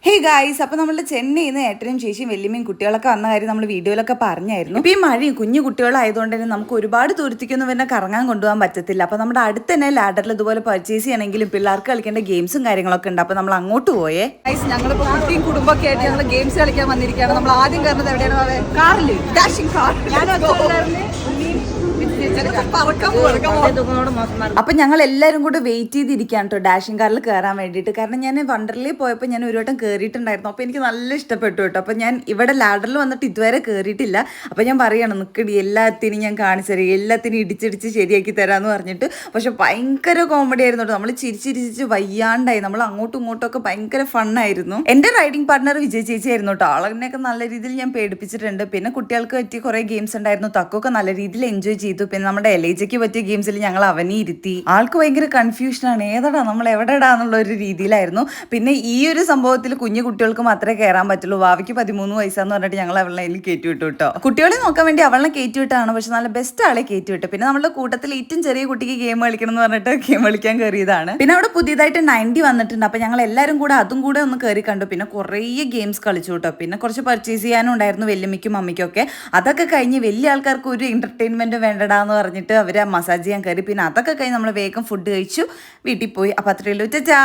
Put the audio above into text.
Hey guys, അപ്പോൾ നമ്മൾ ചെന്നൈയിൽ നിന്ന് ഏട്ടനും ചേച്ചിയും വല്യമ്മയും കുട്ടികളൊക്കെ വന്ന കാര്യം നമ്മൾ വീഡിയോയിലൊക്കെ പറഞ്ഞായിരുന്നു. ഇപ്പോൾ ഈ മഴയും കുഞ്ഞു കുട്ടികളായതുകൊണ്ട് തന്നെ നമുക്ക് ഒരുപാട് ദൂരത്തേക്കൊന്നും പിന്നെ കറങ്ങാൻ കൊണ്ടുപോകാൻ പറ്റത്തില്ല. അപ്പോൾ നമ്മുടെ അടുത്ത് തന്നെ ലാഡറിൽ ഇതുപോലെ പർച്ചേസ് ചെയ്യണമെങ്കിലും പിള്ളേർക്ക് കളിക്കേണ്ട ഗെയിംസും കാര്യങ്ങളൊക്കെ ഉണ്ട്. അപ്പോൾ നമ്മൾ അങ്ങോട്ട് പോയേ. ഞങ്ങളിപ്പോൾ കുട്ടിയും കുടുംബമൊക്കെ ആയിട്ട് ഞങ്ങൾ ഗെയിംസ് കളിക്കാൻ വന്നിരിക്കുകയാണ്. നമ്മൾ ആദ്യം കയറുന്നത് എവിടെയാണ്? കാറിൽ, ഡാഷിംഗ് കാർ. അപ്പൊ ഞങ്ങൾ എല്ലാവരും കൂടെ വെയിറ്റ് ചെയ്തിരിക്കുകയാണ് കേട്ടോ ഡാഷിംഗ് കാറിൽ കയറാൻ വേണ്ടിയിട്ട്. കാരണം ഞാൻ വണ്ടർലയിൽ പോയപ്പോൾ ഞാൻ ഒരു വട്ടം കയറിയിട്ടുണ്ടായിരുന്നു. അപ്പോൾ എനിക്ക് നല്ല ഇഷ്ടപ്പെട്ടു കേട്ടോ. അപ്പോൾ ഞാൻ ഇവിടെ ലാഡറിൽ വന്നിട്ട് ഇതുവരെ കയറിയിട്ടില്ല. അപ്പോൾ ഞാൻ പറയണം, നിൽക്കടി എല്ലാത്തിനും ഞാൻ കാണിച്ചു തരാം, എല്ലാത്തിനും ഇടിച്ചിടിച്ച് ശരിയാക്കി തരാമെന്ന് പറഞ്ഞിട്ട്. പക്ഷെ ഭയങ്കര കോമഡി ആയിരുന്നു കേട്ടോ. നമ്മൾ ചിരിച്ചിരിച്ച് വയ്യാണ്ടായി. നമ്മൾ അങ്ങോട്ടും ഇങ്ങോട്ടും ഒക്കെ ഭയങ്കര ഫണ്ണായിരുന്നു. എൻ്റെ റൈഡിങ് പാർട്ട്ണർ വിജയ് ചേച്ചി ആയിരുന്നു കേട്ടോ. ആളെന്നെയൊക്കെ നല്ല രീതിയിൽ ഞാൻ പേടിപ്പിച്ചിട്ടുണ്ട്. പിന്നെ കുട്ടികൾക്ക് പറ്റിയ കുറേ ഗെയിംസ് ഉണ്ടായിരുന്നു. തക്കൊക്കെ നല്ല രീതിയിൽ എൻജോയ് ചെയ്തു. പിന്നെ നമ്മുടെ എലൈജയ്ക്ക് പറ്റിയ ഗെയിംസിൽ ഞങ്ങൾ അവനെ ഇരുത്തി. ആൾക്ക് ഭയങ്കര കൺഫ്യൂഷനാണ്, ഏതാടാ നമ്മൾ എവിടെടാന്നുള്ള ഒരു രീതിയിലായിരുന്നു. പിന്നെ ഈ ഒരു സംഭവത്തിൽ കുഞ്ഞു കുട്ടികൾക്ക് മാത്രമേ കയറാൻ പറ്റുള്ളൂ. വാവയ്ക്ക് 13 വയസ്സാന്ന് പറഞ്ഞിട്ട് ഞങ്ങൾ അവളെ അതിൽ കയറ്റി വിട്ടു കേട്ടോ. കുട്ടികളെ നോക്കാൻ വേണ്ടി അവളെ കയറ്റി വിട്ടാണ്, പക്ഷെ നല്ല ബെസ്റ്റ് ആളെ കയറ്റി വിട്ടു. പിന്നെ നമ്മുടെ കൂട്ടത്തിൽ ഏറ്റവും ചെറിയ കുട്ടിക്ക് ഗെയിം കളിക്കണം എന്ന് പറഞ്ഞിട്ട് ഗെയിം കളിക്കാൻ കയറിയതാണ്. പിന്നെ അവിടെ പുതിയതായിട്ട് 90 വന്നിട്ടുണ്ട്. അപ്പൊ ഞങ്ങൾ എല്ലാവരും കൂടെ അതും കൂടെ ഒന്ന് കയറി കണ്ടു. പിന്നെ കുറേ ഗെയിംസ് കളിച്ചു കേട്ടോ. പിന്നെ കുറച്ച് പർച്ചേസ് ചെയ്യാനും ഉണ്ടായിരുന്നു വല്യമ്മയ്ക്കും അമ്മയ്ക്കും ഒക്കെ. അതൊക്കെ കഴിഞ്ഞ് വലിയ ആൾക്കാർക്ക് ഒരു എന്റർടൈൻമെന്റ് വേണ്ടടാന്ന് പറഞ്ഞിട്ട് അവര് മസാജ് ചെയ്യാൻ കയറി. പിന്നെ അതൊക്കെ കഴിഞ്ഞ് നമ്മൾ വേഗം ഫുഡ് കഴിച്ചു വീട്ടിൽ പോയി. അപ്പൊ അത്രയല്ലോ, ചാ.